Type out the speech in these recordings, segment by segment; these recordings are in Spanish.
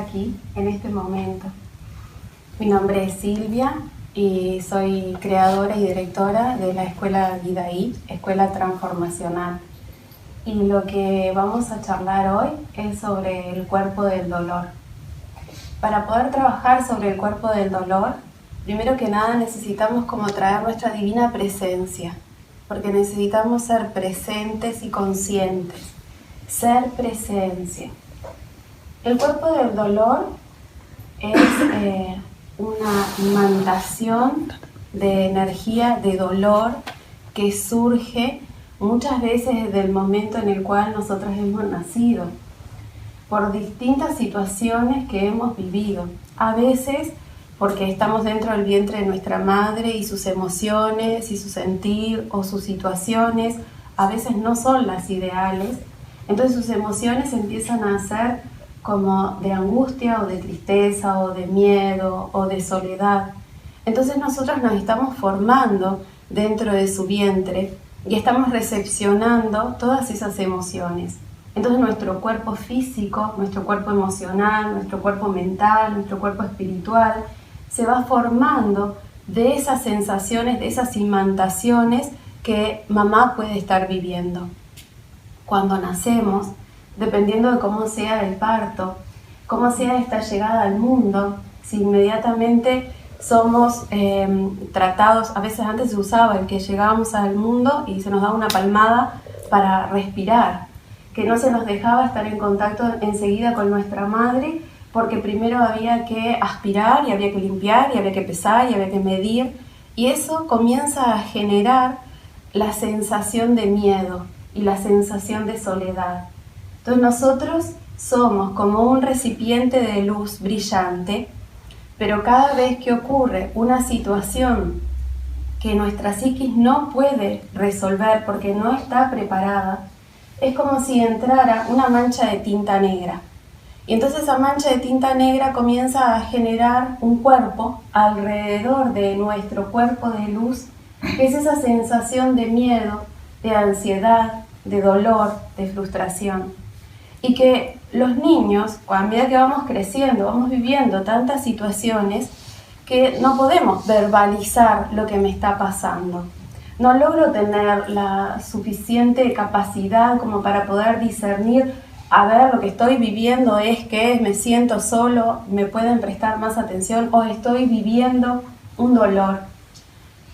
aquí, en este momento. Mi nombre es Silvia y soy creadora y directora de la Escuela Guidaí, Escuela Transformacional. Y lo que vamos a charlar hoy es sobre el cuerpo del dolor. Para poder trabajar sobre el cuerpo del dolor, primero que nada necesitamos como traer nuestra divina presencia, porque necesitamos ser presentes y conscientes. Ser presencia. El cuerpo del dolor es una imantación de energía de dolor que surge muchas veces desde el momento en el cual nosotros hemos nacido, por distintas situaciones que hemos vivido. A veces porque estamos dentro del vientre de nuestra madre y sus emociones y su sentir o sus situaciones a veces no son las ideales, entonces sus emociones empiezan a ser como de angustia o de tristeza o de miedo o de soledad. Entonces nosotros nos estamos formando dentro de su vientre y estamos recepcionando todas esas emociones. Entonces nuestro cuerpo físico, nuestro cuerpo emocional, nuestro cuerpo mental, nuestro cuerpo espiritual se va formando de esas sensaciones, de esas imantaciones que mamá puede estar viviendo. Cuando nacemos, dependiendo de cómo sea el parto, cómo sea esta llegada al mundo, si inmediatamente somos tratados, a veces antes se usaba el que llegábamos al mundo y se nos daba una palmada para respirar, que no se nos dejaba estar en contacto enseguida con nuestra madre, porque primero había que aspirar y había que limpiar y había que pesar y había que medir, y eso comienza a generar la sensación de miedo y la sensación de soledad. Entonces nosotros somos como un recipiente de luz brillante, pero cada vez que ocurre una situación que nuestra psiquis no puede resolver porque no está preparada, es como si entrara una mancha de tinta negra. Y entonces esa mancha de tinta negra comienza a generar un cuerpo alrededor de nuestro cuerpo de luz, que es esa sensación de miedo, de ansiedad, de dolor, de frustración. Y que los niños, a medida que vamos creciendo, vamos viviendo tantas situaciones que no podemos verbalizar lo que me está pasando. No logro tener la suficiente capacidad como para poder discernir, a ver, lo que estoy viviendo es que me siento solo, me pueden prestar más atención o estoy viviendo un dolor.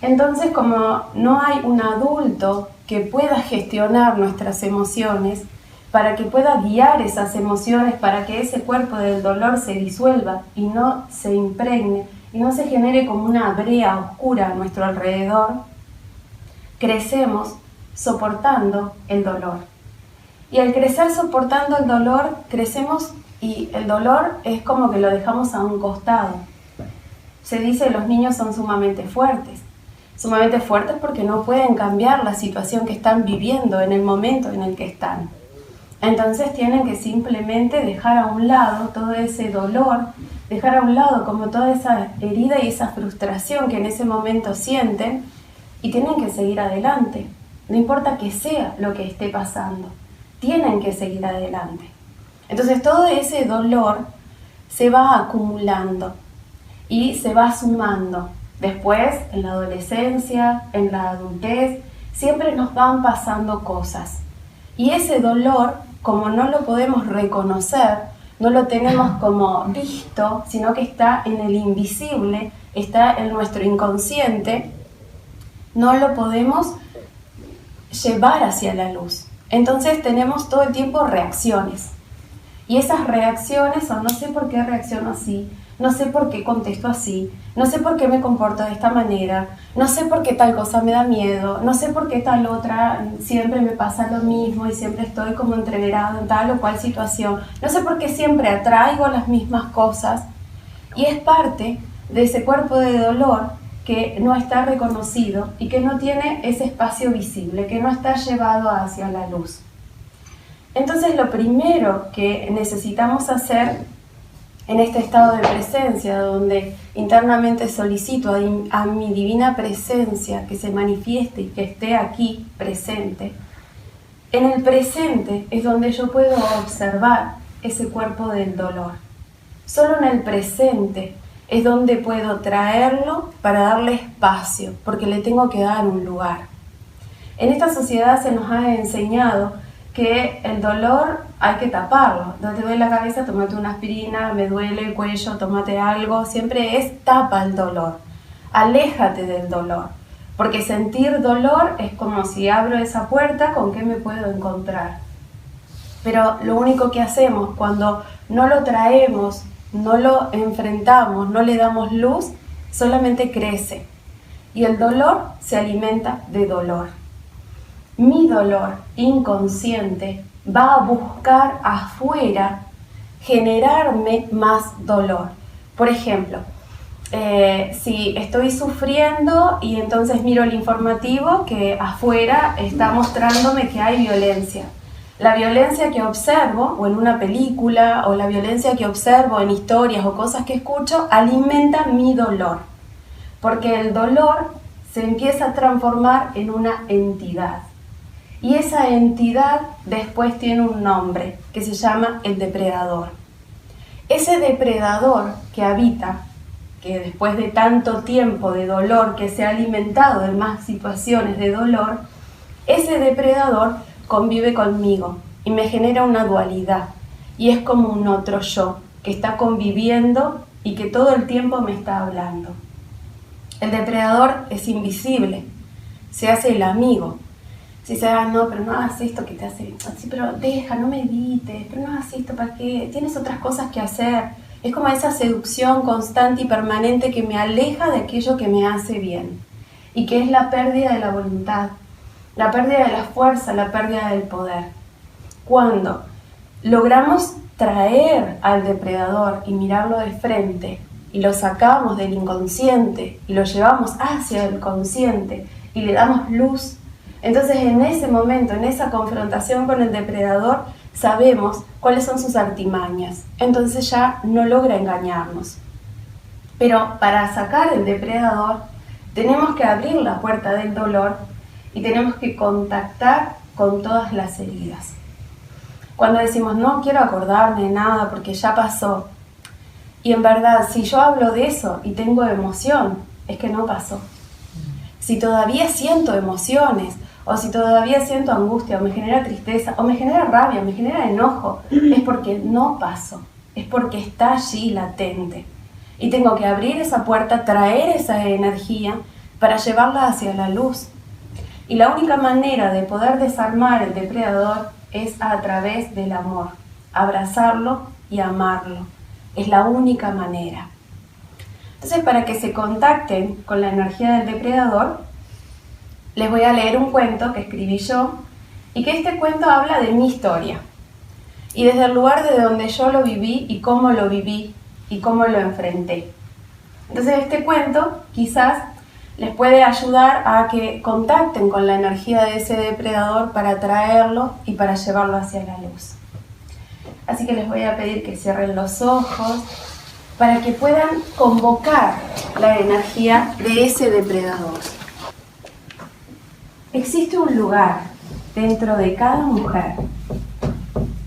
Entonces, como no hay un adulto que pueda gestionar nuestras emociones, para que pueda guiar esas emociones, para que ese cuerpo del dolor se disuelva y no se impregne y no se genere como una brea oscura a nuestro alrededor, crecemos soportando el dolor. Y al crecer soportando el dolor, crecemos y el dolor es como que lo dejamos a un costado. Se dice que los niños son sumamente fuertes porque no pueden cambiar la situación que están viviendo en el momento en el que están. Entonces tienen que simplemente dejar a un lado todo ese dolor, dejar a un lado como toda esa herida y esa frustración que en ese momento sienten y tienen que seguir adelante. No importa que sea lo que esté pasando, tienen que seguir adelante. Entonces todo ese dolor se va acumulando y se va sumando. Después, en la adolescencia, en la adultez, siempre nos van pasando cosas. Y ese dolor, como no lo podemos reconocer, no lo tenemos como visto, sino que está en el invisible, está en nuestro inconsciente, no lo podemos llevar hacia la luz. Entonces tenemos todo el tiempo reacciones. Y esas reacciones son, no sé por qué reacciono así, no sé por qué contesto así, no sé por qué me comporto de esta manera, no sé por qué tal cosa me da miedo, no sé por qué tal otra siempre me pasa lo mismo y siempre estoy como entreverado en tal o cual situación, no sé por qué siempre atraigo las mismas cosas. Y es parte de ese cuerpo de dolor que no está reconocido y que no tiene ese espacio visible, que no está llevado hacia la luz. Entonces lo primero que necesitamos hacer en este estado de presencia, donde internamente solicito a mi divina presencia que se manifieste y que esté aquí presente, en el presente es donde yo puedo observar ese cuerpo del dolor. Solo en el presente es donde puedo traerlo para darle espacio, porque le tengo que dar un lugar. En esta sociedad se nos ha enseñado que el dolor hay que taparlo. No te duele la cabeza, tómate una aspirina, me duele el cuello, tómate algo. Siempre es tapa el dolor, aléjate del dolor. Porque sentir dolor es como si abro esa puerta, ¿con qué me puedo encontrar? Pero lo único que hacemos cuando no lo traemos, no lo enfrentamos, no le damos luz, solamente crece. Y el dolor se alimenta de dolor. Mi dolor inconsciente va a buscar afuera generarme más dolor. Por ejemplo, si estoy sufriendo y entonces miro el informativo que afuera está mostrándome que hay violencia. La violencia que observo, o en una película, o la violencia que observo en historias o cosas que escucho, alimenta mi dolor. Porque el dolor se empieza a transformar en una entidad. Y esa entidad después tiene un nombre, que se llama el depredador. Ese depredador que habita, que después de tanto tiempo de dolor, que se ha alimentado de más situaciones de dolor, ese depredador convive conmigo y me genera una dualidad. Y es como un otro yo, que está conviviendo y que todo el tiempo me está hablando. El depredador es invisible, se hace el amigo. Si se no, pero no hagas esto que te hace, sí, pero deja, no medites, pero no hagas esto, ¿para qué? Tienes otras cosas que hacer. Es como esa seducción constante y permanente que me aleja de aquello que me hace bien. Y que es la pérdida de la voluntad, la pérdida de la fuerza, la pérdida del poder. Cuando logramos traer al depredador y mirarlo de frente, y lo sacamos del inconsciente, y lo llevamos hacia el consciente, y le damos luz, entonces en ese momento, en esa confrontación con el depredador, sabemos cuáles son sus artimañas. Entonces ya no logra engañarnos. Pero para sacar el depredador, tenemos que abrir la puerta del dolor y tenemos que contactar con todas las heridas. Cuando decimos, no quiero acordarme de nada porque ya pasó. Y en verdad, si yo hablo de eso y tengo emoción, es que no pasó. Si todavía siento emociones, o si todavía siento angustia, o me genera tristeza, o me genera rabia, me genera enojo, es porque no pasó, es porque está allí latente. Y tengo que abrir esa puerta, traer esa energía para llevarla hacia la luz. Y la única manera de poder desarmar el depredador es a través del amor, abrazarlo y amarlo. Es la única manera. Entonces, para que se contacten con la energía del depredador, les voy a leer un cuento que escribí yo y que este cuento habla de mi historia y desde el lugar de donde yo lo viví y cómo lo viví y cómo lo enfrenté. Entonces este cuento quizás les puede ayudar a que contacten con la energía de ese depredador para atraerlo y para llevarlo hacia la luz. Así que les voy a pedir que cierren los ojos para que puedan convocar la energía de ese depredador. Existe un lugar dentro de cada mujer,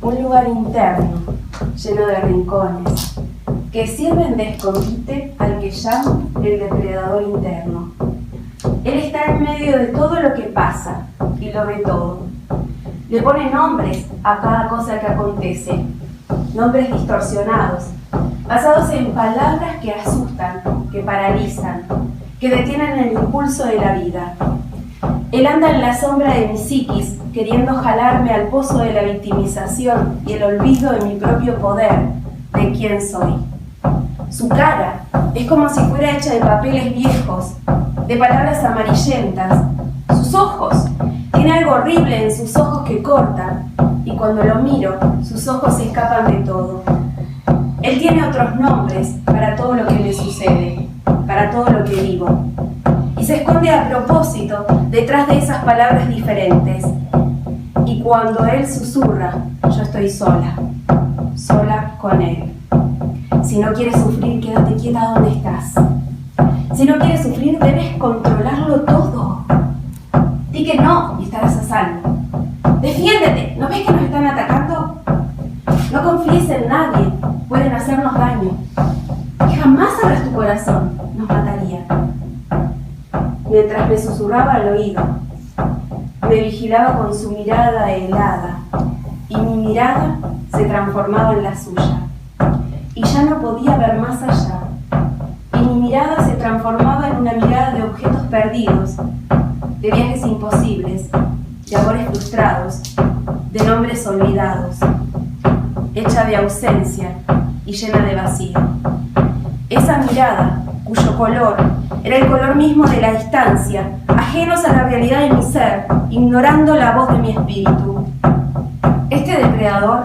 un lugar interno, lleno de rincones, que sirven de escondite al que llaman el depredador interno. Él está en medio de todo lo que pasa y lo ve todo. Le pone nombres a cada cosa que acontece, nombres distorsionados, basados en palabras que asustan, que paralizan, que detienen el impulso de la vida. Él anda en la sombra de mi psiquis, queriendo jalarme al pozo de la victimización y el olvido de mi propio poder, de quién soy. Su cara es como si fuera hecha de papeles viejos, de palabras amarillentas. Sus ojos, tiene algo horrible en sus ojos que cortan, y cuando lo miro, sus ojos se escapan de todo. Él tiene otros nombres para todo lo que me sucede, para todo lo que vivo. Y se esconde a propósito detrás de esas palabras diferentes. Y cuando él susurra, yo estoy sola, sola con él. Si no quieres sufrir, quédate quieta donde estás. Si no quieres sufrir, debes controlarlo todo. Di que no y estarás a salvo. Defiéndete, ¿no ves que nos están atacando? No confíes en nadie, pueden hacernos daño. Y jamás abras tu corazón, nos mataría. Mientras me susurraba al oído, me vigilaba con su mirada helada, y mi mirada se transformaba en la suya. Y ya no podía ver más allá. Y mi mirada se transformaba en una mirada de objetos perdidos, de viajes imposibles, de amores frustrados, de nombres olvidados, hecha de ausencia y llena de vacío. Esa mirada, cuyo color era el color mismo de la distancia, ajenos a la realidad de mi ser, ignorando la voz de mi espíritu. Este depredador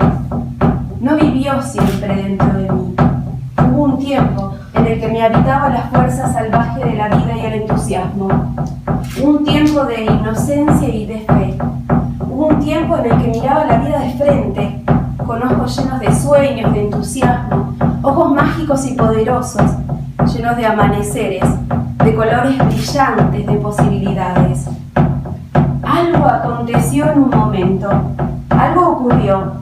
no vivió siempre dentro de mí. Hubo un tiempo en el que me habitaba la fuerza salvaje de la vida y el entusiasmo. Un tiempo de inocencia y de fe. Hubo un tiempo en el que miraba la vida de frente, con ojos llenos de sueños, de entusiasmo, ojos mágicos y poderosos, llenos de amaneceres, de colores brillantes, de posibilidades. Algo aconteció en un momento, algo ocurrió,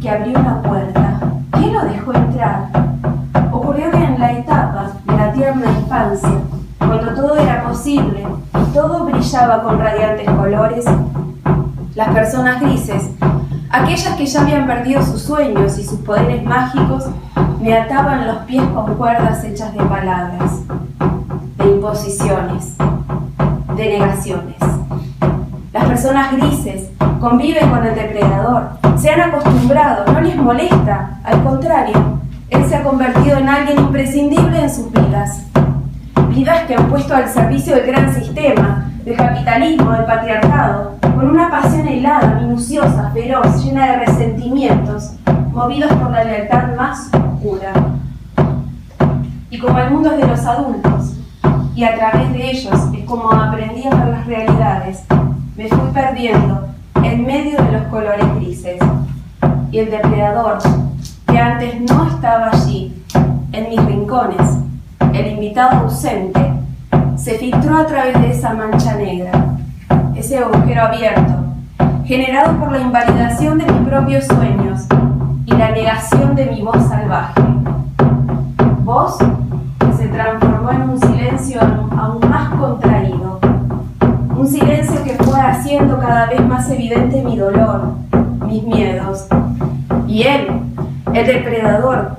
que abrió una puerta. ¿Quién lo dejó entrar? Ocurrió que en la etapa de la tierna infancia, cuando todo era posible y todo brillaba con radiantes colores, las personas grises, aquellas que ya habían perdido sus sueños y sus poderes mágicos, me ataban los pies con cuerdas hechas de palabras, de imposiciones, de negaciones. Las personas grises conviven con el depredador, se han acostumbrado, no les molesta, al contrario, él se ha convertido en alguien imprescindible en sus vidas. Vidas que han puesto al servicio del gran sistema, del capitalismo, del patriarcado, con una pasión helada, minuciosa, feroz, llena de resentimientos, movidos por la lealtad más oscura. Y como el mundo es de los adultos, y a través de ellos es como aprendí a ver las realidades, me fui perdiendo en medio de los colores grises. Y el depredador, que antes no estaba allí, en mis rincones, el invitado ausente, se filtró a través de esa mancha negra, ese agujero abierto, generado por la invalidación de mis propios sueños y la negación de mi voz salvaje. Voz que se transformó en un silencio aún más contraído, un silencio que fue haciendo cada vez más evidente mi dolor, mis miedos. Y él, el depredador,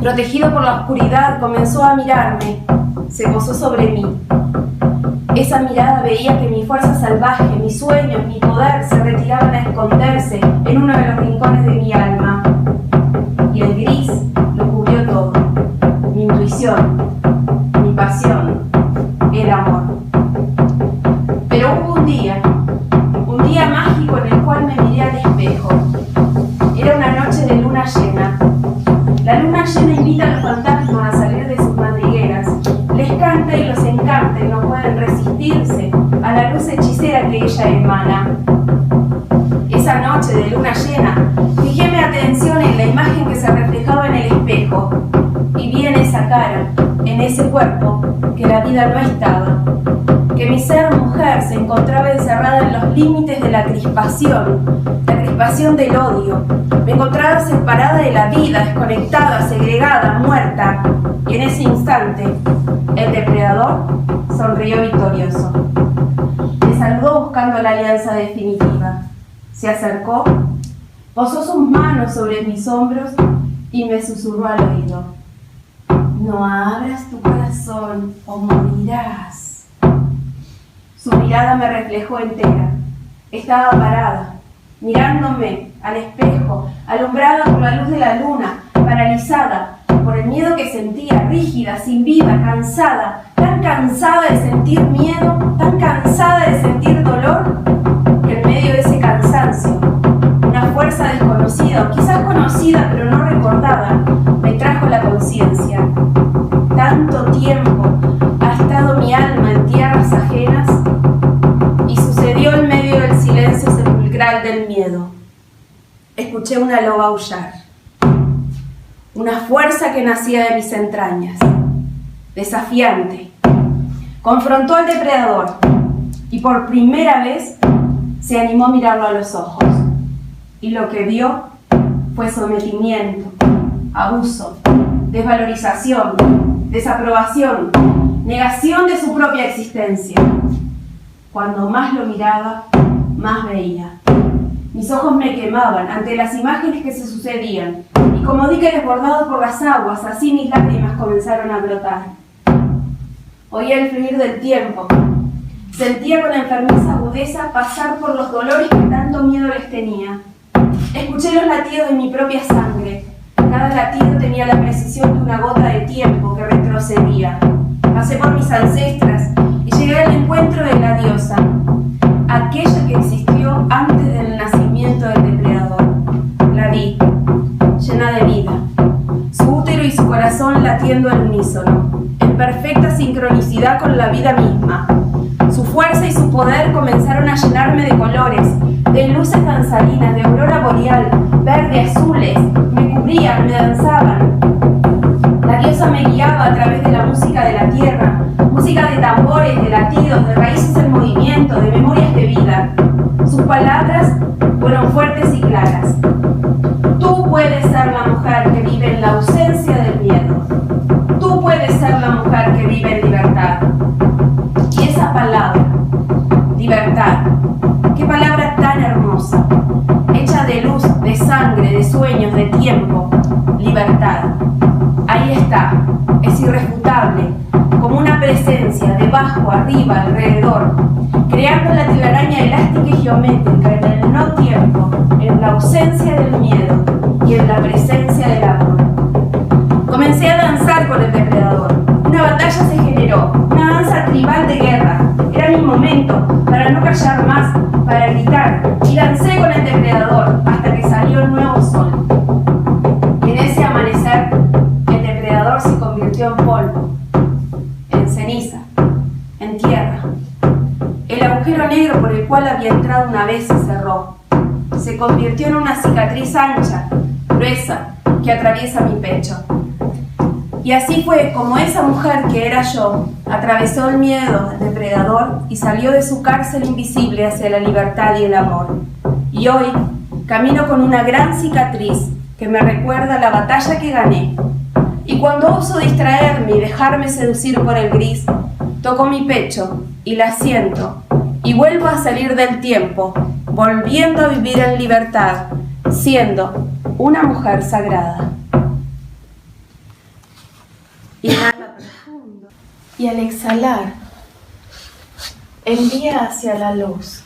protegido por la oscuridad, comenzó a mirarme, se posó sobre mí. Esa mirada veía que mi fuerza salvaje, mis sueños, mi poder se retiraban a esconderse en uno de los rincones de mi alma. Y el gris lo cubrió todo, mi intuición, mi pasión, el amor. Pero hubo un día mágico en el cual me miré al espejo. Era una noche de luna llena. La luna llena invita a los fantasmas a salir de sus madrigueras. Les canta y los encanta y no pueden resistirse a la luz hechicera que ella emana. Esa noche de luna llena, fijé mi atención en la imagen que se reflejaba en el espejo y vi en esa cara, en ese cuerpo, que la vida no estaba, que mi ser mujer se encontraba encerrada en los límites de la crispación del odio. Me encontraba separada de la vida, desconectada, segregada, muerta. Y en ese instante, el depredador sonrió victorioso. Me saludó buscando la alianza definitiva. Se acercó, posó sus manos sobre mis hombros y me susurró al oído: no abras tu corazón o morirás. Su mirada me reflejó entera. Estaba parada, mirándome al espejo, alumbrada por la luz de la luna, paralizada por el miedo que sentía, rígida, sin vida, cansada, tan cansada de sentir miedo, tan cansada de sentir dolor, que en medio de ese cansancio, una fuerza desconocida, o quizás conocida pero no recordada, me trajo la conciencia. Tanto tiempo ha estado mi alma en tierras ajenas y sucedió en medio del silencio sepulcral del miedo. Escuché una loba aullar, una fuerza que nacía de mis entrañas, desafiante. Confrontó al depredador y por primera vez se animó a mirarlo a los ojos. Y lo que vio fue sometimiento, abuso, desvalorización, desaprobación, negación de su propia existencia. Cuando más lo miraba, más veía. Mis ojos me quemaban ante las imágenes que se sucedían, y como dique desbordados por las aguas, así mis lágrimas comenzaron a brotar. Oía el fluir del tiempo. Sentía con enfermiza agudeza pasar por los dolores que tanto miedo les tenía. Escuché los latidos de mi propia sangre. Cada latido tenía la precisión de una gota de tiempo que retrocedía. Pasé por mis ancestras y llegué al encuentro de la diosa, aquella que existió antes del nacimiento del depredador. La vi, llena de vida, su útero y su corazón latiendo al unísono, en perfecta sincronicidad con la vida misma. Su fuerza y su poder comenzaron a llenarme de colores, de luces danzarinas, de aurora boreal, verde, azules, me cubrían, me danzaban. La diosa me guiaba a través de la música de la tierra, música de tambores, de latidos, de raíces en movimiento, de memorias de vida. Sus palabras fueron fuertes y claras. Tú puedes ser la mujer que vive en la ausencia del miedo. Tú puedes ser la mujer que vive en libertad. Y esa palabra, libertad, qué palabra tan hermosa, hecha de luz, de sangre, de sueños, de tiempo, libertad. Ahí está, es irrefutable, como una presencia, debajo, arriba, alrededor, creando la telaraña elástica y geométrica en el no tiempo, en la ausencia del miedo y en la presencia del amor. Comencé a danzar con el depredador. Una batalla se generó, una danza tribal de guerra. Era mi momento para no callar más, para gritar, y dancé con el depredador hasta que salió el nuevo sol. Y en ese amanecer, el depredador se convirtió en polvo, en ceniza, en tierra. El agujero negro por el cual había entrado una vez se cerró. Se convirtió en una cicatriz ancha, gruesa, que atraviesa mi pecho. Y así fue como esa mujer que era yo atravesó el miedo del depredador y salió de su cárcel invisible hacia la libertad y el amor. Y hoy camino con una gran cicatriz que me recuerda la batalla que gané. Y cuando oso distraerme y dejarme seducir por el gris, toco mi pecho y la siento y vuelvo a salir del tiempo, volviendo a vivir en libertad, siendo una mujer sagrada. Inhala profundo y al exhalar envía hacia la luz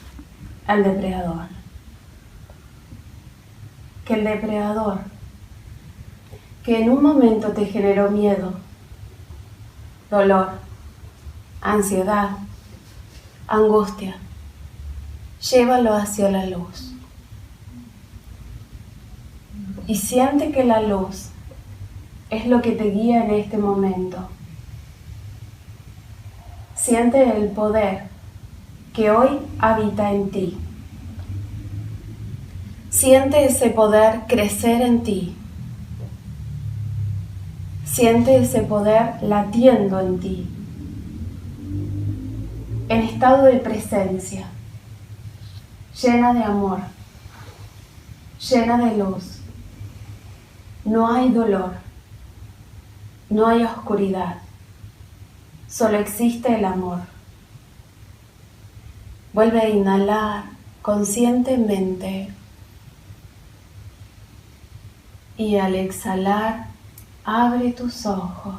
al depredador. Que el depredador, que en un momento te generó miedo, dolor, ansiedad, angustia, llévalo hacia la luz. Y siente que la luz es lo que te guía en este momento. Siente el poder que hoy habita en ti. Siente ese poder crecer en ti. Siente ese poder latiendo en ti. En estado de presencia, llena de amor, llena de luz. No hay dolor. No hay oscuridad, solo existe el amor. Vuelve a inhalar conscientemente y al exhalar, abre tus ojos.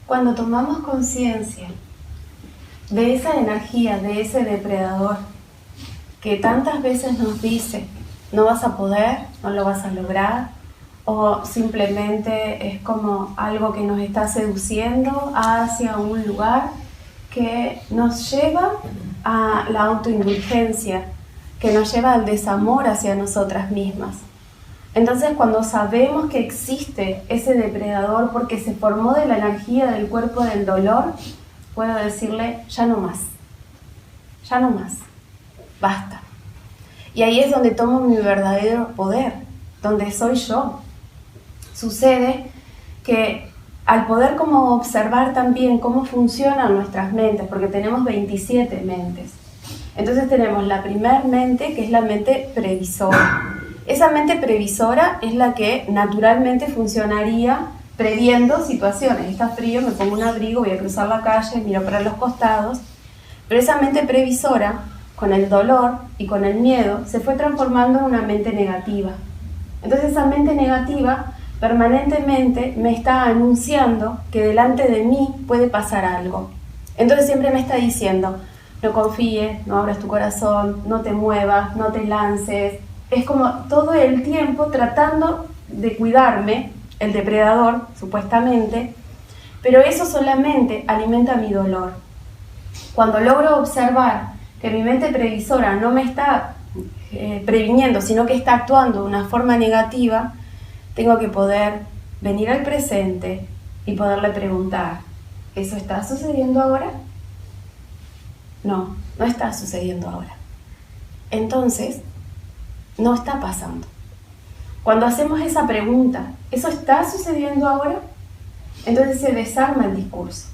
Cuando tomamos conciencia de esa energía, de ese depredador que tantas veces nos dice no vas a poder, no lo vas a lograr, o simplemente es como algo que nos está seduciendo hacia un lugar que nos lleva a la autoindulgencia, que nos lleva al desamor hacia nosotras mismas. Entonces, cuando sabemos que existe ese depredador porque se formó de la energía del cuerpo del dolor, puedo decirle, ya no más, basta. Y ahí es donde tomo mi verdadero poder, donde soy yo. Sucede que al poder como observar también cómo funcionan nuestras mentes, porque tenemos 27 mentes. Entonces tenemos la primer mente, que es la mente previsora. Esa mente previsora es la que naturalmente funcionaría previendo situaciones. Está frío, me pongo un abrigo, voy a cruzar la calle, miro para los costados. Pero esa mente previsora, con el dolor y con el miedo, se fue transformando en una mente negativa. Entonces esa mente negativa permanentemente me está anunciando que delante de mí puede pasar algo. Entonces siempre me está diciendo, no confíes, no abras tu corazón, no te muevas, no te lances. Es como todo el tiempo tratando de cuidarme, el depredador, supuestamente, pero eso solamente alimenta mi dolor. Cuando logro observar que mi mente previsora no me está previniendo, sino que está actuando de una forma negativa, tengo que poder venir al presente y poderle preguntar, ¿eso está sucediendo ahora? No, no está sucediendo ahora. Entonces, no está pasando. Cuando hacemos esa pregunta, ¿eso está sucediendo ahora? Entonces se desarma el discurso.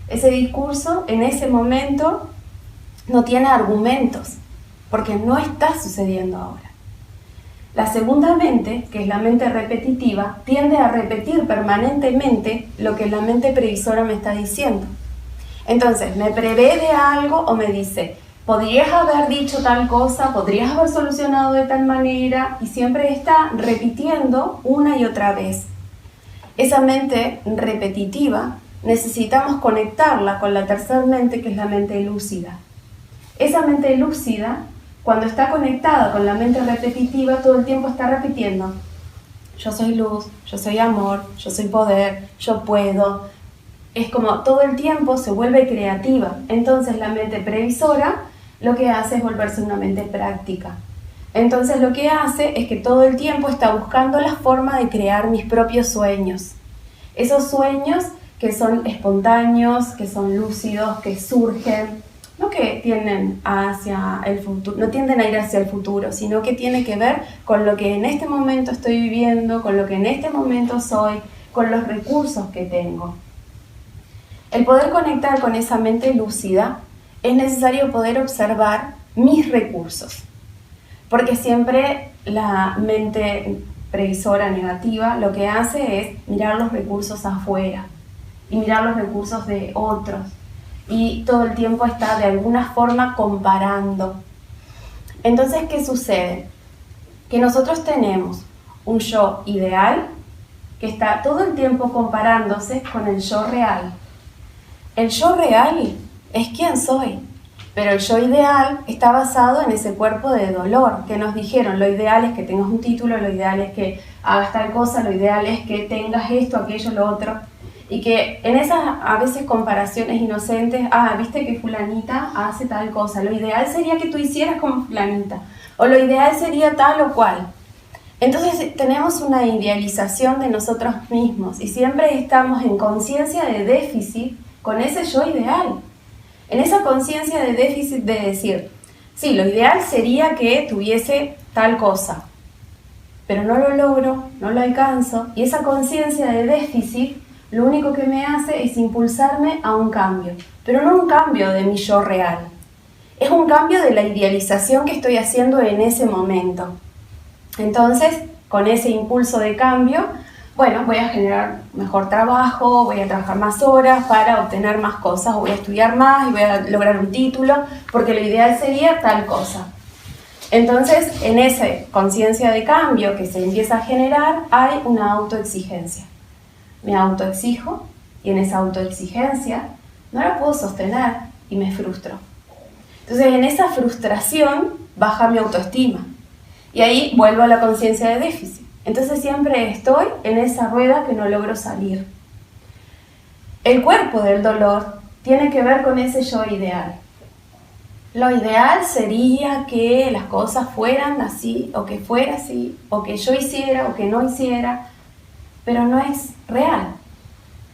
Ese discurso en ese momento no tiene argumentos, porque no está sucediendo ahora. La segunda mente, que es la mente repetitiva, tiende a repetir permanentemente lo que la mente previsora me está diciendo. Entonces, me prevé de algo o me dice, podrías haber dicho tal cosa, podrías haber solucionado de tal manera, y siempre está repitiendo una y otra vez. Esa mente repetitiva necesitamos conectarla con la tercera mente, que es la mente lúcida. Esa mente lúcida, cuando está conectada con la mente repetitiva, todo el tiempo está repitiendo, yo soy luz, yo soy amor, yo soy poder, yo puedo. Es como todo el tiempo se vuelve creativa. Entonces la mente previsora lo que hace es volverse una mente práctica. Entonces lo que hace es que todo el tiempo está buscando la forma de crear mis propios sueños. Esos sueños que son espontáneos, que son lúcidos, que surgen, no que tienden hacia el futuro, no tienden a ir hacia el futuro, sino que tiene que ver con lo que en este momento estoy viviendo, con lo que en este momento soy, con los recursos que tengo. El poder conectar con esa mente lúcida es necesario poder observar mis recursos, porque siempre la mente previsora negativa lo que hace es mirar los recursos afuera y mirar los recursos de otros, y todo el tiempo está de alguna forma comparando. Entonces, ¿qué sucede? Que nosotros tenemos un yo ideal que está todo el tiempo comparándose con el yo real. El yo real es quién soy, pero el yo ideal está basado en ese cuerpo de dolor que nos dijeron, lo ideal es que tengas un título, lo ideal es que hagas tal cosa, lo ideal es que tengas esto, aquello, lo otro. Y que en esas a veces comparaciones inocentes, viste que fulanita hace tal cosa, lo ideal sería que tú hicieras como fulanita, o lo ideal sería tal o cual. Entonces tenemos una idealización de nosotros mismos y siempre estamos en conciencia de déficit con ese yo ideal. En esa conciencia de déficit de decir, sí, lo ideal sería que tuviese tal cosa, pero no lo logro, no lo alcanzo, y esa conciencia de déficit lo único que me hace es impulsarme a un cambio, pero no un cambio de mi yo real, es un cambio de la idealización que estoy haciendo en ese momento. Entonces, con ese impulso de cambio, bueno, voy a generar mejor trabajo, voy a trabajar más horas para obtener más cosas, o voy a estudiar más y voy a lograr un título, porque lo ideal sería tal cosa. Entonces, en esa conciencia de cambio que se empieza a generar, hay una autoexigencia. Me autoexijo y en esa autoexigencia no la puedo sostener y me frustro. Entonces, en esa frustración baja mi autoestima y ahí vuelvo a la conciencia de déficit. Entonces siempre estoy en esa rueda que no logro salir. El cuerpo del dolor tiene que ver con ese yo ideal. Lo ideal sería que las cosas fueran así, o que fuera así, o que yo hiciera, o que no hiciera, pero no es real.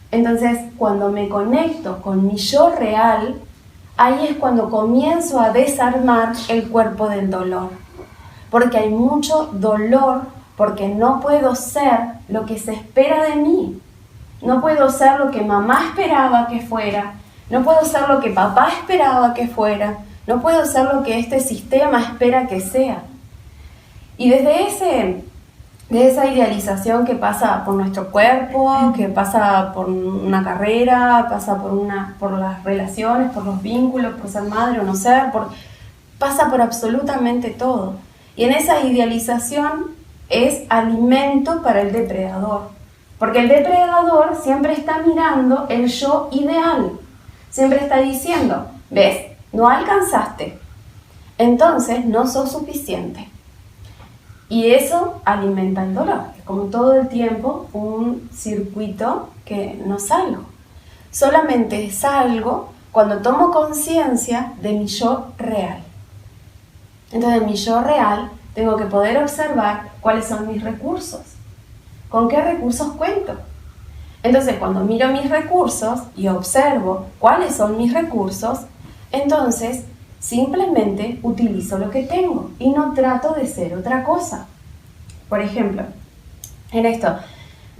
Entonces, cuando me conecto con mi yo real, ahí es cuando comienzo a desarmar el cuerpo del dolor. Porque hay mucho dolor, porque no puedo ser lo que se espera de mí. No puedo ser lo que mamá esperaba que fuera. No puedo ser lo que papá esperaba que fuera. No puedo ser lo que este sistema espera que sea. Y desde esa idealización que pasa por nuestro cuerpo, que pasa por una carrera, pasa por las relaciones, por los vínculos, por ser madre o no ser, pasa por absolutamente todo. Y en esa idealización es alimento para el depredador. Porque el depredador siempre está mirando el yo ideal. Siempre está diciendo, ¿ves? No alcanzaste. Entonces no sos suficiente. Y eso alimenta el dolor. Es como todo el tiempo un circuito que no salgo. Solamente salgo cuando tomo conciencia de mi yo real. Entonces, en mi yo real tengo que poder observar cuáles son mis recursos. ¿Con qué recursos cuento? Entonces, cuando miro mis recursos y observo cuáles son mis recursos, entonces simplemente utilizo lo que tengo y no trato de ser otra cosa. Por ejemplo, en esto,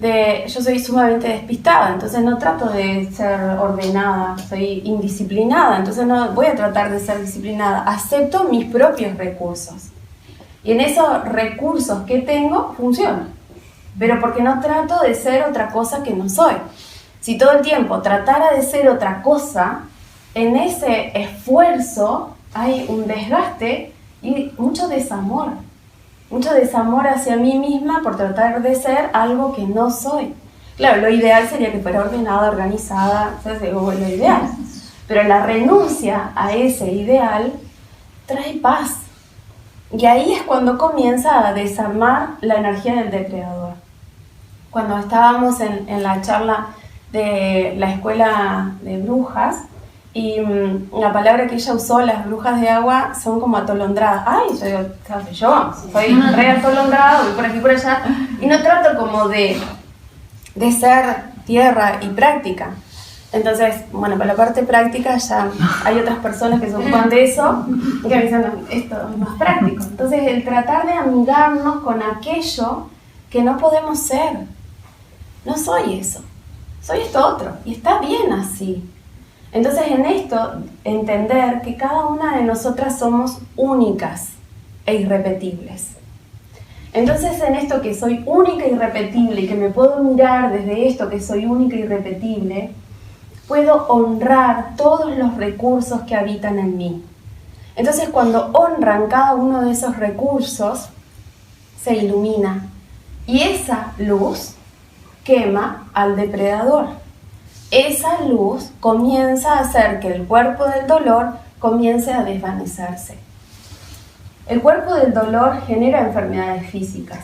yo soy sumamente despistada, entonces no trato de ser ordenada, soy indisciplinada, entonces no voy a tratar de ser disciplinada, acepto mis propios recursos. Y en esos recursos que tengo, funciono. Pero porque no trato de ser otra cosa que no soy. Si todo el tiempo tratara de ser otra cosa, en ese esfuerzo hay un desgaste y mucho desamor hacia mí misma por tratar de ser algo que no soy. Claro, lo ideal sería que fuera ordenada, organizada, eso es lo ideal. Pero la renuncia a ese ideal trae paz. Y ahí es cuando comienza a desarmar la energía del depredador. Cuando estábamos en la charla de la escuela de brujas, y la palabra que ella usó, las brujas de agua, son como atolondradas. Ay, yo soy re atolondrada, voy por aquí por allá, y no trato como de ser tierra y práctica. Entonces, bueno, para la parte práctica ya hay otras personas que se ocupan de eso y que me dicen, no, esto es más práctico. Entonces, el tratar de amigarnos con aquello que no podemos ser. No soy eso, soy esto otro, y está bien así. Entonces, en esto, entender que cada una de nosotras somos únicas e irrepetibles. Entonces, en esto que soy única e irrepetible y que me puedo mirar desde esto que soy única e irrepetible, puedo honrar todos los recursos que habitan en mí. Entonces, cuando honran cada uno de esos recursos, se ilumina. Y esa luz quema al depredador. Esa luz comienza a hacer que el cuerpo del dolor comience a desvanecerse. El cuerpo del dolor genera enfermedades físicas,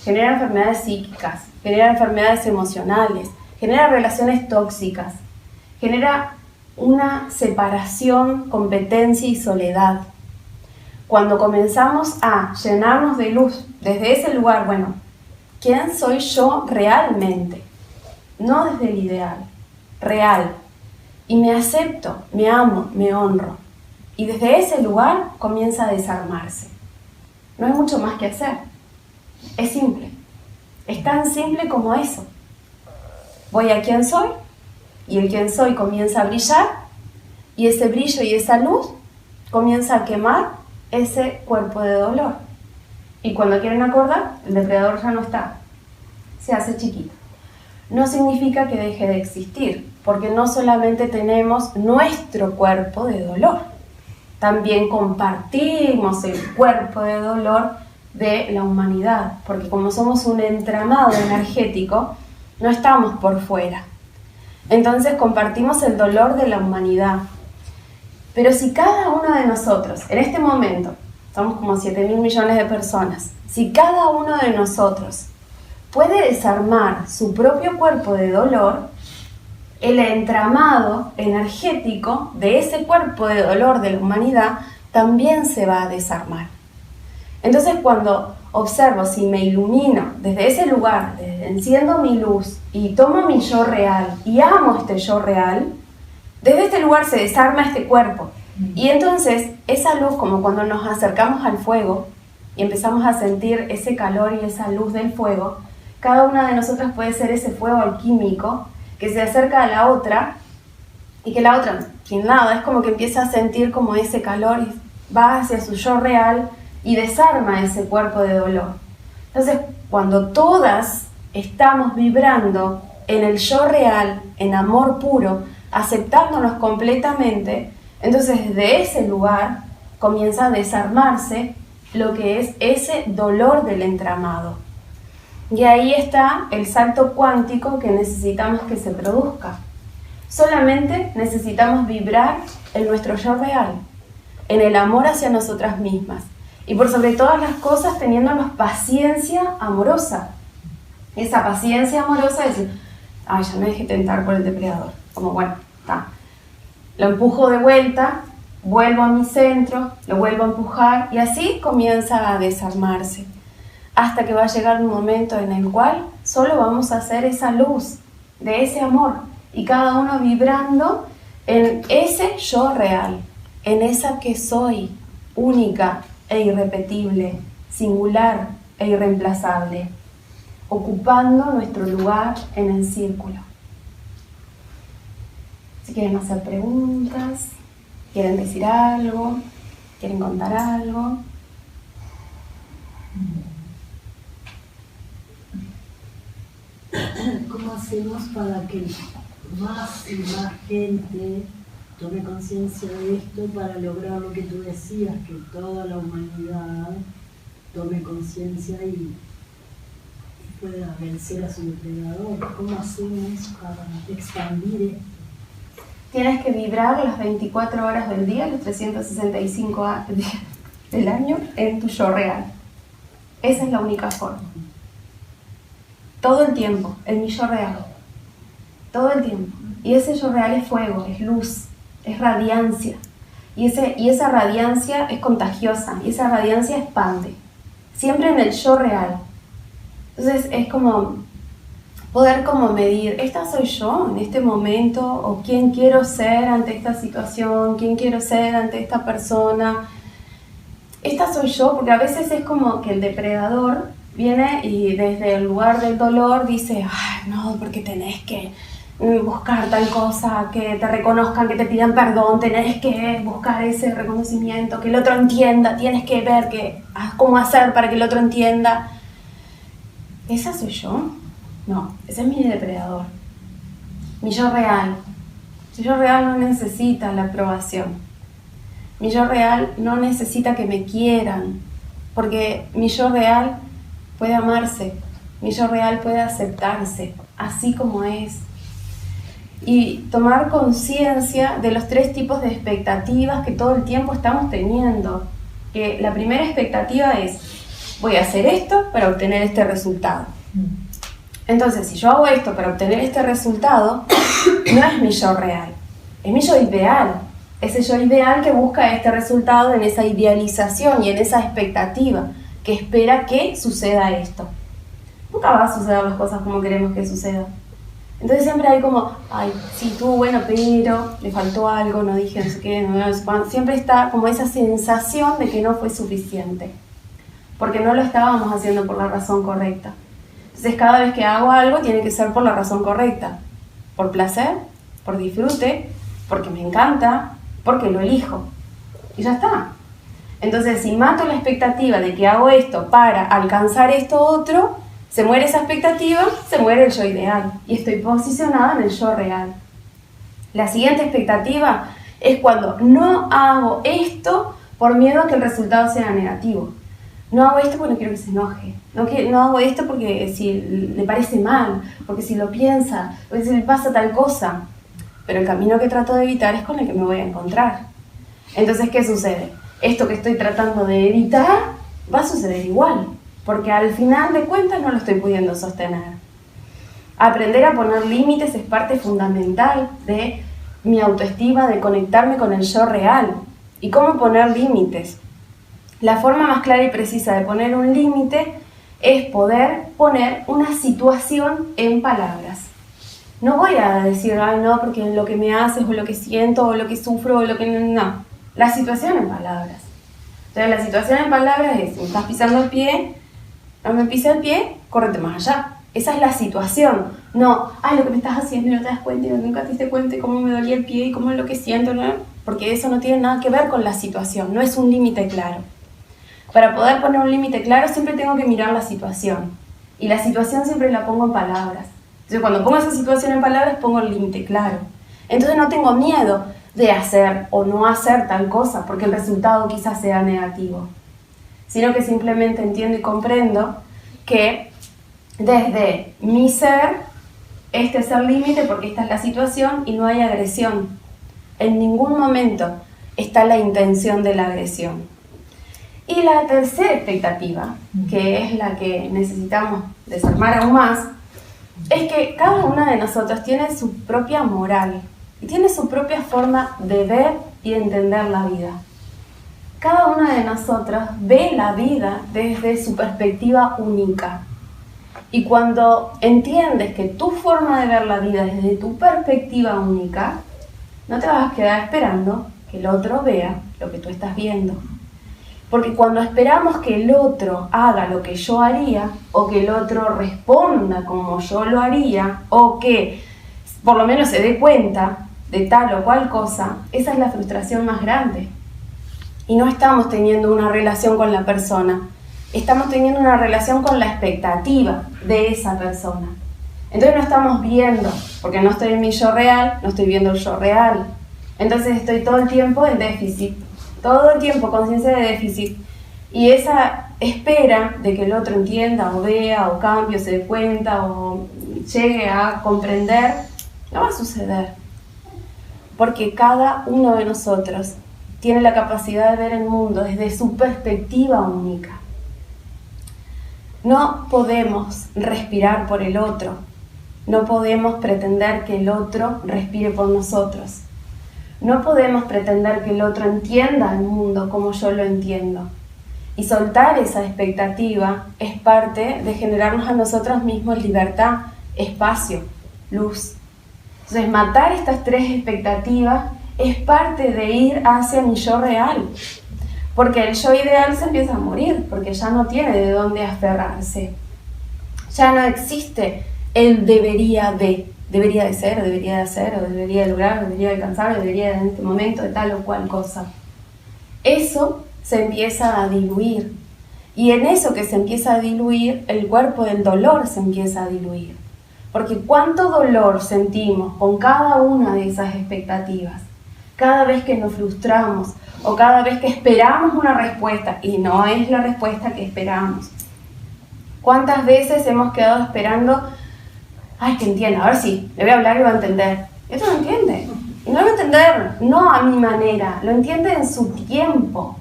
genera enfermedades psíquicas, genera enfermedades emocionales, genera relaciones tóxicas, genera una separación, competencia y soledad. Cuando comenzamos a llenarnos de luz desde ese lugar, bueno, ¿quién soy yo realmente? No desde el ideal, real. Y me acepto, me amo, me honro. Y desde ese lugar comienza a desarmarse. No hay mucho más que hacer. Es simple. Es tan simple como eso. Voy a quién soy, y el quién soy comienza a brillar, y ese brillo y esa luz comienza a quemar ese cuerpo de dolor. Y cuando quieren acordar, el depredador ya no está. Se hace chiquito. No significa que deje de existir, porque no solamente tenemos nuestro cuerpo de dolor, también compartimos el cuerpo de dolor de la humanidad, porque como somos un entramado energético, no estamos por fuera. Entonces compartimos el dolor de la humanidad. Pero si cada uno de nosotros, en este momento, somos como 7.000 millones de personas, si cada uno de nosotros puede desarmar su propio cuerpo de dolor, el entramado energético de ese cuerpo de dolor de la humanidad también se va a desarmar. Entonces, cuando observo, si me ilumino desde ese lugar, enciendo mi luz y tomo mi yo real y amo este yo real, desde este lugar se desarma este cuerpo. Y entonces, esa luz, como cuando nos acercamos al fuego y empezamos a sentir ese calor y esa luz del fuego, cada una de nosotras puede ser ese fuego alquímico que se acerca a la otra y que la otra, sin nada, es como que empieza a sentir como ese calor y va hacia su yo real y desarma ese cuerpo de dolor. Entonces, cuando todas estamos vibrando en el yo real, en amor puro, aceptándonos completamente, entonces desde ese lugar comienza a desarmarse lo que es ese dolor del entramado. Y ahí está el salto cuántico que necesitamos que se produzca. Solamente necesitamos vibrar en nuestro yo real, en el amor hacia nosotras mismas. Y por sobre todas las cosas teniéndonos paciencia amorosa. Esa paciencia amorosa es decir, ay, ya me dejé tentar por el depredador. Como bueno, está. Lo empujo de vuelta, vuelvo a mi centro, lo vuelvo a empujar y así comienza a desarmarse. Hasta que va a llegar un momento en el cual solo vamos a hacer esa luz de ese amor y cada uno vibrando en ese yo real, en esa que soy, única e irrepetible, singular e irreemplazable, ocupando nuestro lugar en el círculo. Si quieren hacer preguntas, quieren decir algo, quieren contar algo. ¿Cómo hacemos para que más y más gente tome conciencia de esto para lograr lo que tú decías, que toda la humanidad tome conciencia y pueda vencer a su depredador? ¿Cómo hacemos para expandir esto? Tienes que vibrar las 24 horas del día, los 365 días del año en tu yo real. Esa es la única forma. Todo el tiempo, en mi yo real. Todo el tiempo. Y ese yo real es fuego, es luz, es radiancia. Y esa radiancia es contagiosa, y esa radiancia expande. Siempre en el yo real. Entonces es como poder como medir, ¿esta soy yo en este momento? ¿O quién quiero ser ante esta situación? ¿Quién quiero ser ante esta persona? Esta soy yo, porque a veces es como que el depredador viene y desde el lugar del dolor dice, ay, no, porque tenés que buscar tal cosa, que te reconozcan, que te pidan perdón, tenés que buscar ese reconocimiento, que el otro entienda, tienes que ver cómo hacer para que el otro entienda. ¿Esa soy yo? No, ese es mi depredador. Mi yo real. Mi yo real no necesita la aprobación. Mi yo real no necesita que me quieran, porque mi yo real puede amarse, mi yo real puede aceptarse, así como es. Y tomar conciencia de los 3 tipos de expectativas que todo el tiempo estamos teniendo. Que la primera expectativa es, voy a hacer esto para obtener este resultado. Entonces, si yo hago esto para obtener este resultado, no es mi yo real, es mi yo ideal. Ese yo ideal que busca este resultado en esa idealización y en esa expectativa que espera que suceda esto. Nunca va a suceder las cosas como queremos que sucedan. Entonces siempre hay como, ay, sí, estuvo bueno, pero le faltó algo, no dije no sé qué, no sé cuándo. Siempre está como esa sensación de que no fue suficiente, porque no lo estábamos haciendo por la razón correcta. Entonces cada vez que hago algo tiene que ser por la razón correcta, por placer, por disfrute, porque me encanta, porque lo elijo. Y ya está. Entonces si mato la expectativa de que hago esto para alcanzar esto otro, se muere esa expectativa, se muere el yo ideal y estoy posicionada en el yo real. La siguiente expectativa es cuando no hago esto por miedo a que el resultado sea negativo. No hago esto porque no quiero que se enoje. No hago esto porque si le parece mal, porque si lo piensa, porque si le pasa tal cosa. Pero el camino que trato de evitar es con el que me voy a encontrar. Entonces, ¿qué sucede? Esto que estoy tratando de evitar va a suceder igual, porque al final de cuentas no lo estoy pudiendo sostener. Aprender a poner límites es parte fundamental de mi autoestima, de conectarme con el yo real. ¿Y cómo poner límites? La forma más clara y precisa de poner un límite es poder poner una situación en palabras. No voy a decir, ay no, porque lo que me haces, o lo que siento, o lo que sufro, o lo que... No, la situación en palabras. Entonces la situación en palabras es, si me estás pisando el pie, no me pisa el pie, córrete más allá. Esa es la situación. No, lo que me estás haciendo y no te das cuenta y nunca te diste cuenta de cómo me dolía el pie y cómo es lo que siento, ¿no? Porque eso no tiene nada que ver con la situación, no es un límite claro. Para poder poner un límite claro siempre tengo que mirar la situación. Y la situación siempre la pongo en palabras. Entonces cuando pongo esa situación en palabras pongo el límite claro. Entonces no tengo miedo de hacer o no hacer tal cosa porque el resultado quizás sea negativo. Sino que simplemente entiendo y comprendo que desde mi ser, este es el límite porque esta es la situación y no hay agresión. En ningún momento está la intención de la agresión. Y la tercera expectativa, que es la que necesitamos desarmar aún más, es que cada una de nosotros tiene su propia moral y tiene su propia forma de ver y de entender la vida. Cada una de nosotros ve la vida desde su perspectiva única. Y cuando entiendes que tu forma de ver la vida es desde tu perspectiva única, no te vas a quedar esperando que el otro vea lo que tú estás viendo. Porque cuando esperamos que el otro haga lo que yo haría, o que el otro responda como yo lo haría, o que por lo menos se dé cuenta de tal o cual cosa, esa es la frustración más grande. Y no estamos teniendo una relación con la persona, estamos teniendo una relación con la expectativa de esa persona. Entonces no estamos viendo, porque no estoy en mi yo real, no estoy viendo el yo real. Entonces estoy todo el tiempo en déficit, todo el tiempo conciencia de déficit. Y esa espera de que el otro entienda o vea o cambie o se dé cuenta o llegue a comprender, no va a suceder. Porque cada uno de nosotros tiene la capacidad de ver el mundo desde su perspectiva única. No podemos respirar por el otro, no podemos pretender que el otro respire por nosotros. No podemos pretender que el otro entienda el mundo como yo lo entiendo. Y soltar esa expectativa es parte de generarnos a nosotros mismos libertad, espacio, luz. Entonces, matar estas tres expectativas es parte de ir hacia mi yo real. Porque el yo ideal se empieza a morir, porque ya no tiene de dónde aferrarse. Ya no existe el debería de ser, o debería de hacer, o debería de lograr, o debería de alcanzar, o debería de en este momento de tal o cual cosa. Eso se empieza a diluir. Y en eso que se empieza a diluir, el cuerpo del dolor se empieza a diluir. Porque cuánto dolor sentimos con cada una de esas expectativas. Cada vez que nos frustramos o cada vez que esperamos una respuesta y no es la respuesta que esperamos. ¿Cuántas veces hemos quedado esperando? Que entienda, a ver si, le voy a hablar y va a entender. Esto no entiende. Y no lo va a entender, no a mi manera, lo entiende en su tiempo.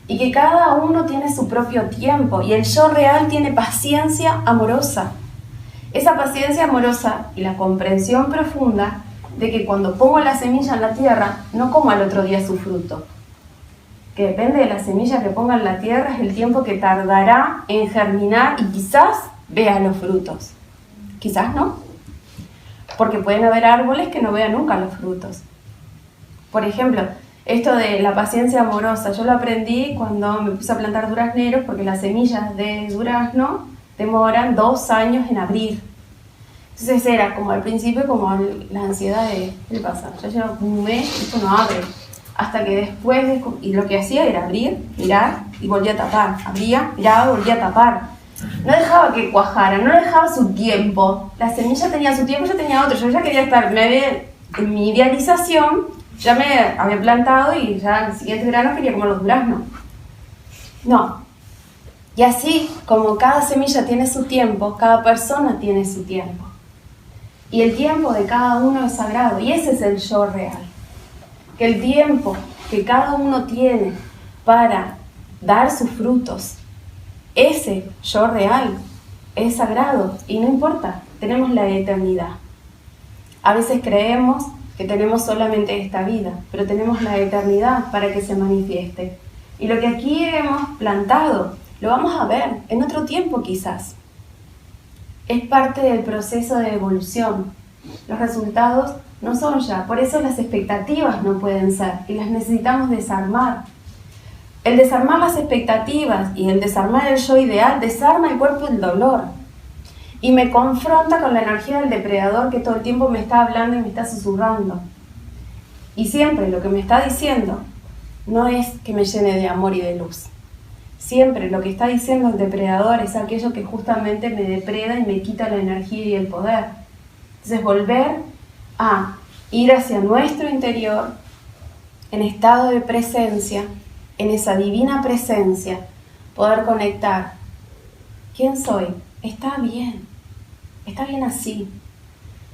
Y que cada uno tiene su propio tiempo. Y el yo real tiene paciencia amorosa. Esa paciencia amorosa y la comprensión profunda de que cuando pongo la semilla en la tierra, no como al otro día su fruto. Que depende de la semilla que ponga en la tierra, es el tiempo que tardará en germinar y quizás vea los frutos. Quizás no, porque pueden haber árboles que no vean nunca los frutos. Por ejemplo, esto de la paciencia amorosa, yo lo aprendí cuando me puse a plantar durazneros, porque las semillas de durazno demoran 2 años en abrir. Entonces era como al principio como la ansiedad de ¿qué pasa? Ya lleva un mes, esto no abre. Hasta que después, y lo que hacía era abrir, mirar y volvía a tapar. Abría, miraba, volvía a tapar. No dejaba que cuajara, no dejaba su tiempo. La semilla tenía su tiempo, yo tenía otro. Yo ya quería estar, en mi idealización, ya me había plantado y ya el siguiente verano quería comer los duraznos. No. Y así, como cada semilla tiene su tiempo, cada persona tiene su tiempo. Y el tiempo de cada uno es sagrado. Y ese es el yo real. Que el tiempo que cada uno tiene para dar sus frutos, ese yo real es sagrado y no importa, tenemos la eternidad. A veces creemos que tenemos solamente esta vida, pero tenemos la eternidad para que se manifieste. Y lo que aquí hemos plantado, lo vamos a ver en otro tiempo quizás. Es parte del proceso de evolución. Los resultados no son ya, por eso las expectativas no pueden ser y las necesitamos desarmar. El desarmar las expectativas y el desarmar el yo ideal desarma el cuerpo del dolor. y me confronta con la energía del depredador que todo el tiempo me está hablando y me está susurrando. Y siempre lo que me está diciendo no es que me llene de amor y de luz. Siempre lo que está diciendo el depredador es aquello que justamente me depreda y me quita la energía y el poder. Entonces volver a ir hacia nuestro interior en estado de presencia, en esa divina presencia, poder conectar. ¿Quién soy? Está bien así.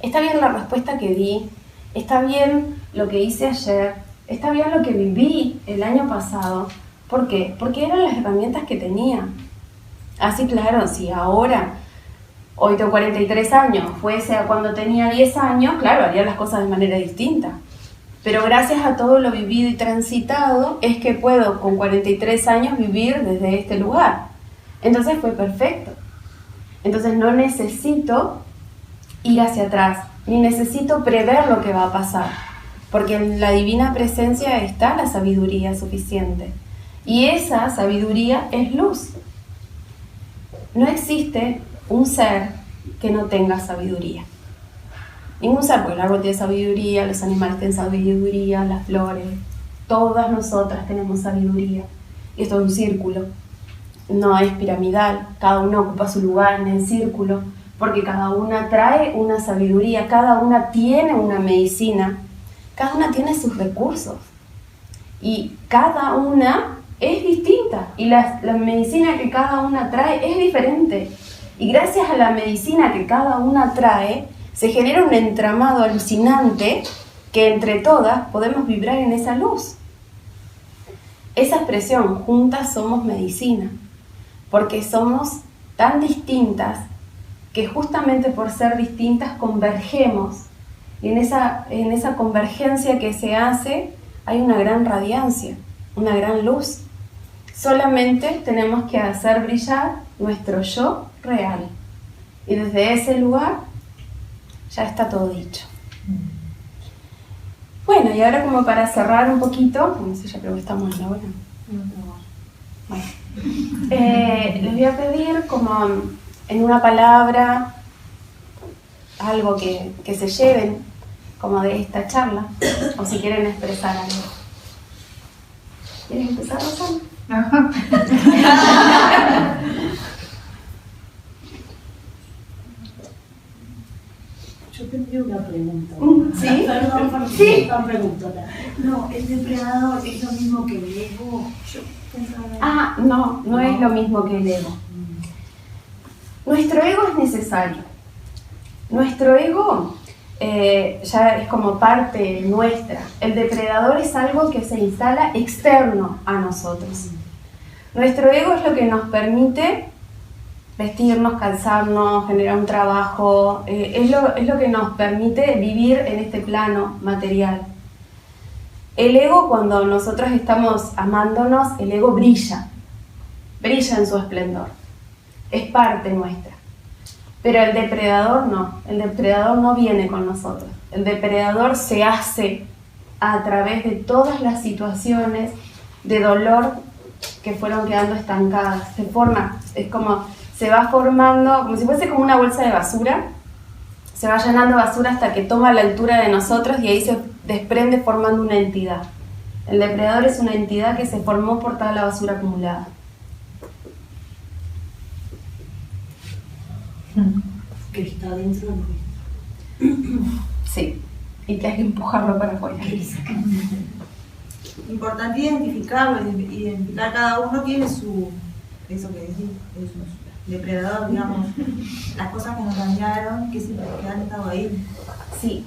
Está bien la respuesta que di, está bien lo que hice ayer, está bien lo que viví el año pasado. ¿Por qué? Porque eran las herramientas que tenía. Así, claro, si ahora, hoy tengo 43 años, fuese a cuando tenía 10 años, claro, haría las cosas de manera distinta. Pero gracias a todo lo vivido y transitado, es que puedo con 43 años vivir desde este lugar. Entonces fue perfecto. Entonces no necesito ir hacia atrás, ni necesito prever lo que va a pasar, porque en la divina presencia está la sabiduría suficiente. Y esa sabiduría es luz. No existe un ser que no tenga sabiduría. Ningún ser, porque el árbol tiene sabiduría, los animales tienen sabiduría, las flores, todas nosotras tenemos sabiduría. Y esto es un círculo, no es piramidal, cada uno ocupa su lugar en el círculo, porque cada una trae una sabiduría, cada una tiene una medicina, cada una tiene sus recursos. Y cada una es distinta, y la medicina que cada una trae es diferente. Y gracias a la medicina que cada una trae, se genera un entramado alucinante que entre todas podemos vibrar en esa luz. Esa expresión, juntas somos medicina, porque somos tan distintas que justamente por ser distintas convergemos. Y en esa convergencia que se hace hay una gran radiancia, una gran luz. Solamente tenemos que hacer brillar nuestro yo real. Y desde ese lugar ya está todo dicho. Bueno, y ahora como para cerrar un poquito, no sé, ya creo que estamos en la hora. Bueno, les voy a pedir como en una palabra algo que se lleven como de esta charla, o si quieren expresar algo. ¿Quieres empezar, Rosana? Yo tendría una pregunta. ¿Sí? Perdón, sí. Una pregunta. No, el depredador es lo mismo que el ego. Yo pensaba... No es lo mismo que el ego. Nuestro ego es necesario. Nuestro ego ya es como parte nuestra. El depredador es algo que se instala externo a nosotros. Nuestro ego es lo que nos permite vestirnos, calzarnos, generar un trabajo, es lo que nos permite vivir en este plano material. El ego, cuando nosotros estamos amándonos, el ego brilla en su esplendor, es parte nuestra. Pero el depredador no viene con nosotros. El depredador se hace a través de todas las situaciones de dolor que fueron quedando estancadas. Se forma, es como, se va formando, como si fuese como una bolsa de basura, se va llenando de basura hasta que toma la altura de nosotros y ahí se desprende formando una entidad. El depredador es una entidad que se formó por toda la basura acumulada. Que está dentro de nuestro. Sí, y que hay que empujarlo para afuera. Importante identificarlo, identificar cada uno tiene su, eso que decís, su depredador, digamos, las cosas que nos dañaron, que han estado ahí. Sí.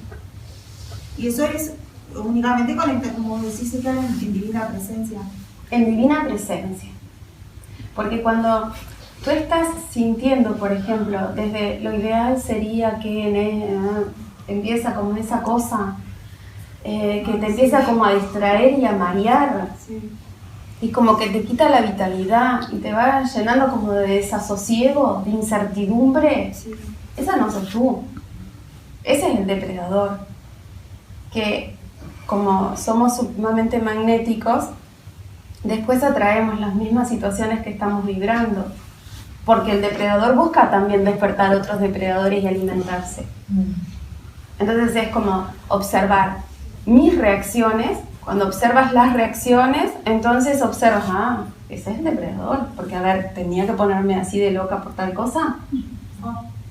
Y eso es únicamente conectar, como decís, en divina presencia. En divina presencia. Porque cuando tú estás sintiendo, por ejemplo, desde lo ideal sería que empieza como esa cosa que te empieza como a distraer y a marear, Sí. y como que te quita la vitalidad y te va llenando como de desasosiego, de incertidumbre. Sí. Esa no sos tú, ese es el depredador, que como somos sumamente magnéticos, después atraemos las mismas situaciones que estamos vibrando. porque el depredador busca también despertar a otros depredadores y alimentarse. Entonces es como observar mis reacciones. Cuando observas las reacciones, entonces observas, ah, ese es el depredador, porque a ver, ¿tenía que ponerme así de loca por tal cosa?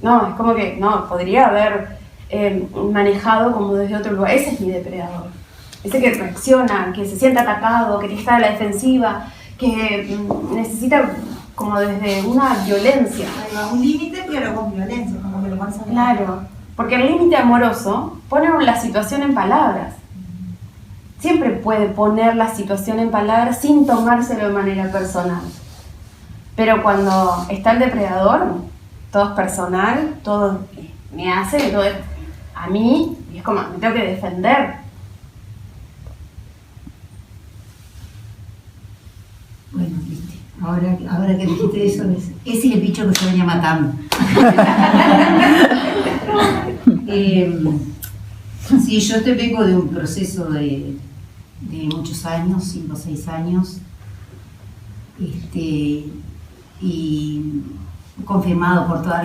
No, es como que, no, podría haber manejado como desde otro lugar. Ese es mi depredador. Ese que reacciona, que se siente atacado, que está a la defensiva, que necesita como desde una violencia. Un límite, pero con violencia, como que lo pones a ver. Claro, porque el límite amoroso pone la situación en palabras. Siempre puede poner la situación en palabras sin tomárselo de manera personal. Pero cuando está el depredador, todo es personal, todo me hace, todo es a mí, y es como, me tengo que defender. Bueno, viste, ahora que dijiste eso, ese es el bicho que se venía matando. Sí, yo te vengo de un proceso de muchos años, 5 o 6 años, y confirmado por toda